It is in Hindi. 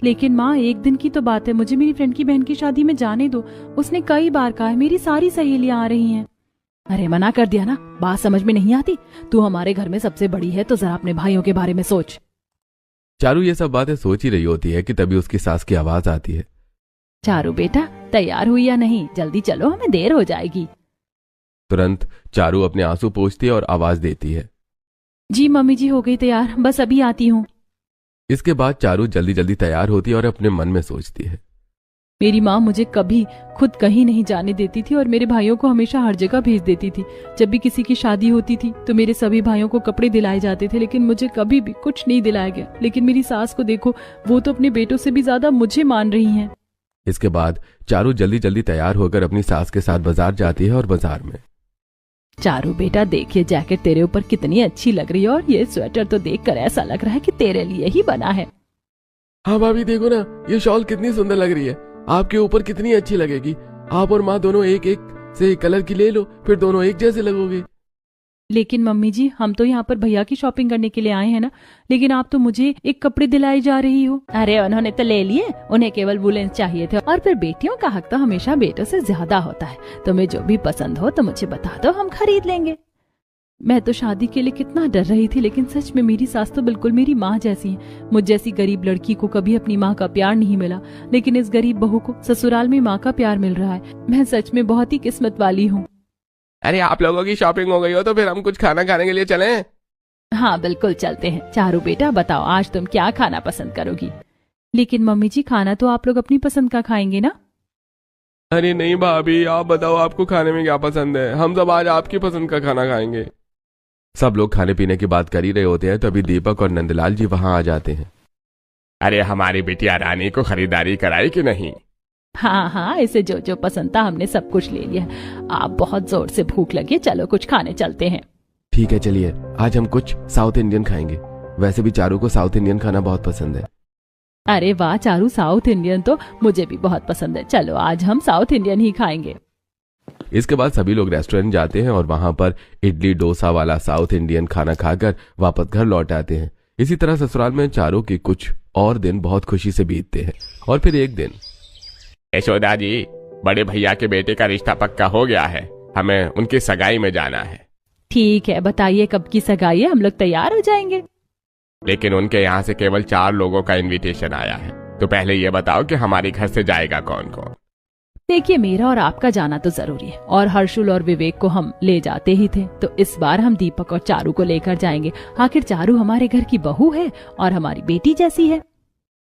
लेकिन माँ, एक दिन की तो बात है, मुझे मेरी फ्रेंड की बहन की शादी में जाने दो। उसने कई बार कहा है मेरी सारी सहेलियां आ रही हैं। अरे मना कर दिया ना, बात समझ में नहीं आती। तू हमारे घर में सबसे बड़ी है तो जरा अपने भाइयों के बारे में सोच। चारू ये सब बातें सोच ही रही होती है कि तभी उसकी सास की आवाज आती है। चारू बेटा, तैयार हुई या नहीं? जल्दी चलो, हमें देर हो जाएगी। तुरंत चारू अपने आंसू पोंछती है और आवाज देती है, जी मम्मी जी, हो गई तैयार, बस अभी आती हूँ। इसके बाद चारू जल्दी जल्दी तैयार होती है और अपने मन में सोचती है, मेरी माँ मुझे कभी खुद कहीं नहीं जाने देती थी और मेरे भाइयों को हमेशा हर जगह भेज देती थी। जब भी किसी की शादी होती थी तो मेरे सभी भाइयों को कपड़े दिलाए जाते थे, लेकिन मुझे कभी भी कुछ नहीं दिलाया गया। लेकिन मेरी सास को देखो, वो तो अपने बेटों से भी ज्यादा मुझे मान रही हैं। इसके बाद चारू जल्दी जल्दी तैयार होकर अपनी सास के साथ बाजार जाती है और बाजार में, चारू बेटा देख, ये जैकेट तेरे ऊपर कितनी अच्छी लग रही है और ये स्वेटर तो देखकर ऐसा लग रहा है कि तेरे लिए ही बना है। हाँ भाभी देखो ना, ये शॉल कितनी सुंदर लग रही है, आपके ऊपर कितनी अच्छी लगेगी। आप और माँ दोनों एक एक से कलर की ले लो, फिर दोनों एक जैसे लगोगे। लेकिन मम्मी जी, हम तो यहाँ पर भैया की शॉपिंग करने के लिए आए हैं ना, लेकिन आप तो मुझे एक कपड़े दिलाए जा रही हो। अरे उन्होंने तो ले लिए, उन्हें केवल वुलन चाहिए थे। और फिर बेटियों का हक तो हमेशा बेटों से ज्यादा होता है। तुम्हें जो भी पसंद हो तो मुझे बता दो, हम खरीद लेंगे। मैं तो शादी के लिए कितना डर रही थी, लेकिन सच में मेरी सास तो बिल्कुल मेरी माँ जैसी है। मुझ जैसी गरीब लड़की को कभी अपनी माँ का प्यार नहीं मिला, लेकिन इस गरीब बहू को ससुराल में माँ का प्यार मिल रहा है। मैं सच में बहुत ही किस्मत वाली हूँ। अरे आप लोगों की शॉपिंग हो गई हो तो फिर हम कुछ खाना खाने के लिए चलें? हाँ बिल्कुल चलते हैं। चारू बेटा बताओ, आज तुम क्या खाना पसंद करोगी? लेकिन मम्मी जी, खाना तो आप लोग अपनी पसंद का खाएंगे ना? अरे नहीं भाभी, आप बताओ आपको खाने में क्या पसंद है, हम सब आज आपकी पसंद का खाना खाएंगे। सब लोग खाने पीने की बात कर ही रहे होते हैं, तभी दीपक और नंदलाल जी वहां आ जाते हैं। अरे हमारी बिटिया रानी को खरीदारी कराई कि नहीं? हाँ हाँ, इसे जो जो पसंद था हमने सब कुछ ले लिया। आप बहुत जोर से भूख लगी, चलो कुछ खाने चलते हैं। ठीक है चलिए, आज हम कुछ साउथ इंडियन खाएंगे। वैसे भी चारू को साउथ इंडियन खाना बहुत पसंद है। अरे वाह चारू, साउथ इंडियन तो मुझे भी बहुत पसंद है। चलो आज हम साउथ इंडियन ही खाएंगे। इसके बाद सभी लोग रेस्टोरेंट जाते हैं और वहां पर इडली डोसा वाला साउथ इंडियन खाना खाकर वापस घर लौट आते हैं। इसी तरह ससुराल में चारू के कुछ और दिन बहुत खुशी से बीतते हैं। और फिर एक दिन, यशोदा जी, बड़े भैया के बेटे का रिश्ता पक्का हो गया है, हमें उनकी सगाई में जाना है। ठीक है, बताइए कब की सगाई है, हम लोग तैयार हो जाएंगे। लेकिन उनके यहाँ से केवल 4 लोगों का इनविटेशन आया है, तो पहले ये बताओ कि हमारे घर से जाएगा कौन कौन? देखिए, मेरा और आपका जाना तो जरूरी है, और हर्षुल और विवेक को हम ले जाते ही थे, तो इस बार हम दीपक और चारू को लेकर जाएंगे। आखिर चारू हमारे घर की बहू है और हमारी बेटी जैसी है।